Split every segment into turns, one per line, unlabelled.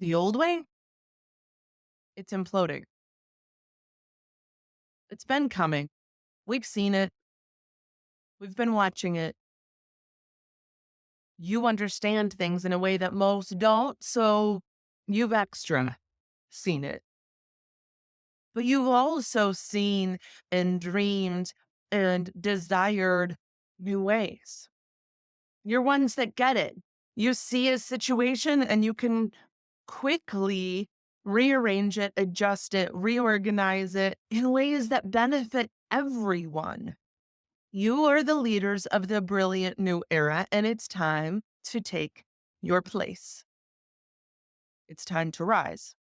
The old way, it's imploding. It's been coming. We've seen it. We've been watching it. You understand things in a way that most don't, so you've extra seen it. But you've also seen and dreamed and desired new ways. You're ones that get it. You see a situation and you can quickly rearrange it, adjust it, reorganize it in ways that benefit everyone. You are the leaders of the brilliant new era, and it's time to take your place. It's time to rise.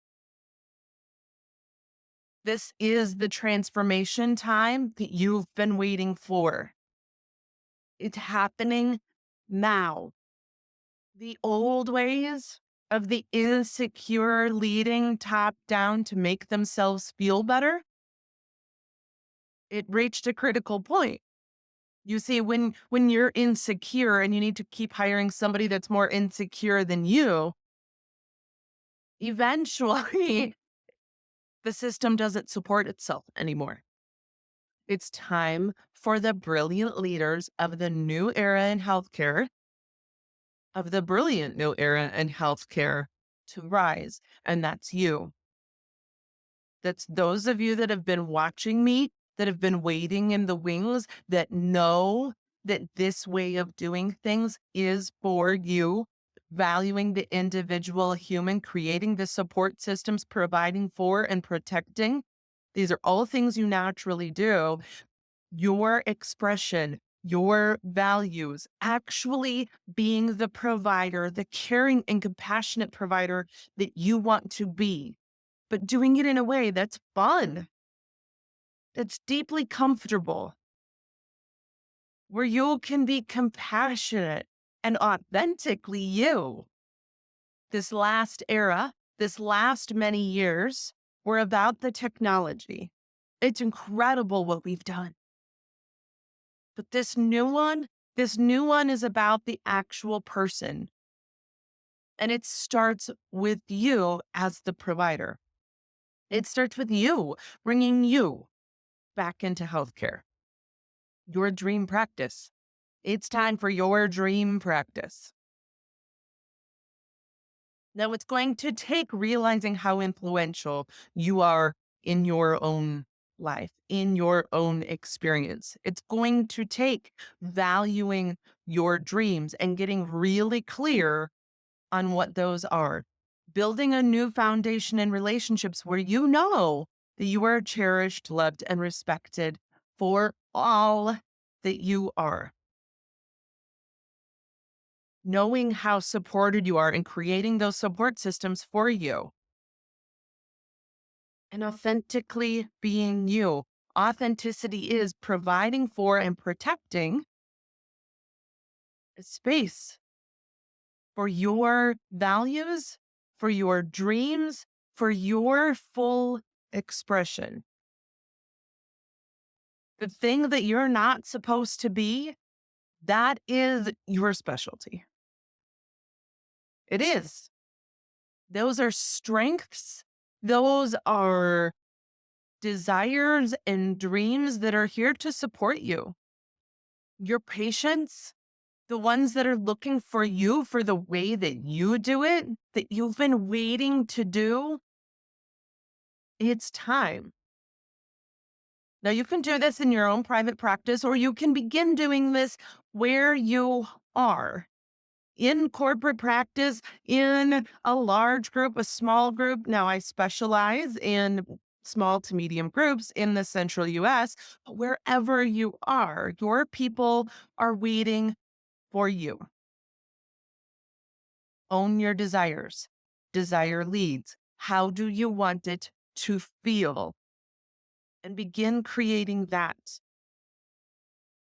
This is the transformation time that you've been waiting for. It's happening now. The old ways of the insecure leading top down to make themselves feel better, it reached a critical point. You see, when you're insecure and you need to keep hiring somebody that's more insecure than you, eventually the system doesn't support itself anymore. It's time for the brilliant leaders of the new era in healthcare, of the brilliant new era in healthcare to rise. And that's you. That's those of you that have been watching me, that have been waiting in the wings, that know that this way of doing things is for you, valuing the individual human, creating the support systems, providing for and protecting. These are all things you naturally do. Your expression, your values, actually being the provider, the caring and compassionate provider that you want to be, but doing it in a way that's fun, that's deeply comfortable, where you can be compassionate and authentically you. This last era, this last many years, were about the technology. It's incredible what we've done. But this new one is about the actual person. And it starts with you as the provider. It starts with you, bringing you back into healthcare, your dream practice. It's time for your dream practice. Now, it's going to take realizing how influential you are in your own life, in your own experience. It's going to take valuing your dreams and getting really clear on what those are. Building a new foundation in relationships where you know that you are cherished, loved, and respected for all that you are. Knowing how supported you are and creating those support systems for you and authentically being you. Authenticity is providing for and protecting a space for your values, for your dreams, for your full expression. The thing that you're not supposed to be, that is your specialty. It is. Those are strengths. Those are desires and dreams that are here to support you. Your patients, the ones that are looking for you for the way that you do it, that you've been waiting to do, it's time. Now, you can do this in your own private practice, or you can begin doing this where you are in corporate practice, in a large group, a small group. Now, I specialize in small to medium groups in the central US, but wherever you are, your people are waiting for you. Own your desires. Desire leads. How do you want it to feel? And begin creating that.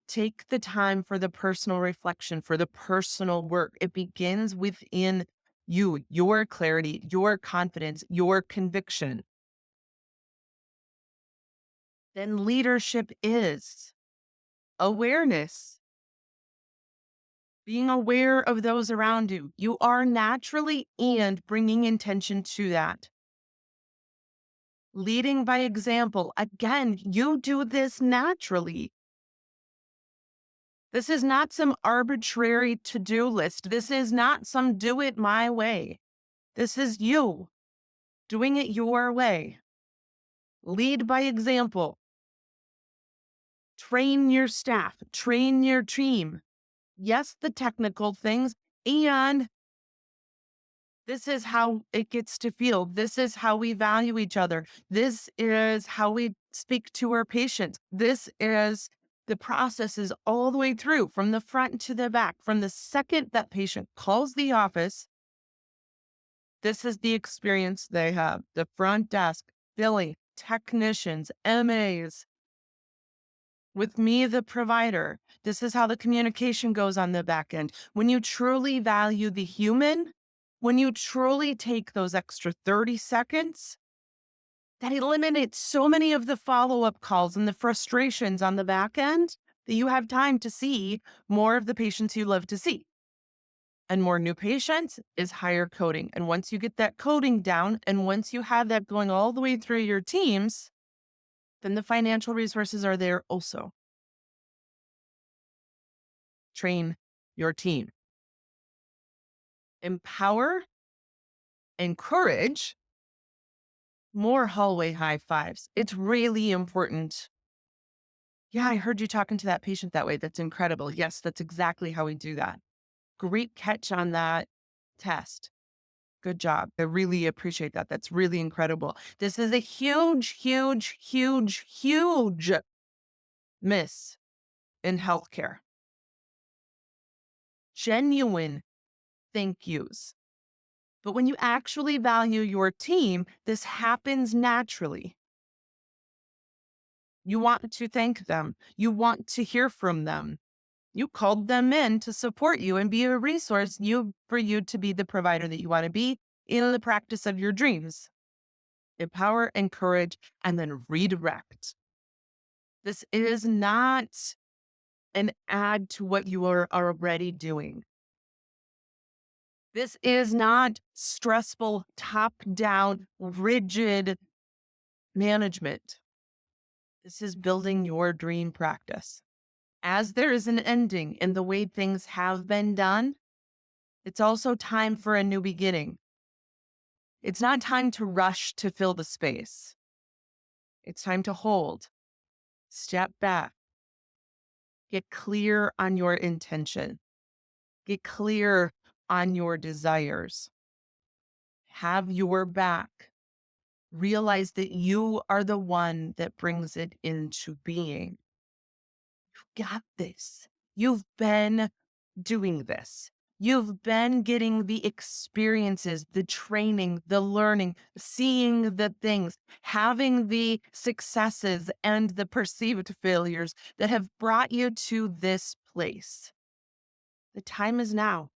Take the time for the personal reflection, for the personal work. It begins within you, your clarity, your confidence, your conviction. Then leadership is awareness. being aware of those around you. You are naturally and bringing intention to that. Leading by example. Again, you do this naturally. This is not some arbitrary to do list. This is not some do it my way. This is you doing it your way. Lead by example. Train your staff, train your team. Yes, the technical things, and this is how it gets to feel. This is how we value each other. This is how we speak to our patients. This is the processes all the way through from the front to the back. From the second that patient calls the office, this is the experience they have. The front desk, billing, technicians, MAs, with me, the provider. This is how the communication goes on the back end. When you truly value the human, when you truly take those extra 30 seconds, that eliminates so many of the follow up calls and the frustrations on the back end that you have time to see more of the patients you love to see. And more new patients is higher coding. And once you get that coding down, and once you have that going all the way through your teams, then the financial resources are there also. Train your team. Empower, encourage, more hallway high fives. It's really important. Yeah, I heard you talking to that patient that way. That's incredible. Yes, that's exactly how we do that. Great catch on that test. Good job. I really appreciate that. That's really incredible. This is a huge, huge, huge, huge miss in healthcare. Genuine thank yous. But when you actually value your team, this happens naturally. You want to thank them. You want to hear from them. You called them in to support you and be a resource for you to be the provider that you want to be in the practice of your dreams. Empower, encourage, and then redirect. This is not an add to what you are already doing. This is not stressful, top down, rigid management. This is building your dream practice. As there is an ending in the way things have been done, it's also time for a new beginning. It's not time to rush to fill the space. It's time to hold, step back, get clear on your intention, get clear on your desires, have your back, realize that you are the one that brings it into being. You got this. You've been doing this. You've been getting the experiences, the training, the learning, seeing the things, having the successes and the perceived failures that have brought you to this place. The time is now.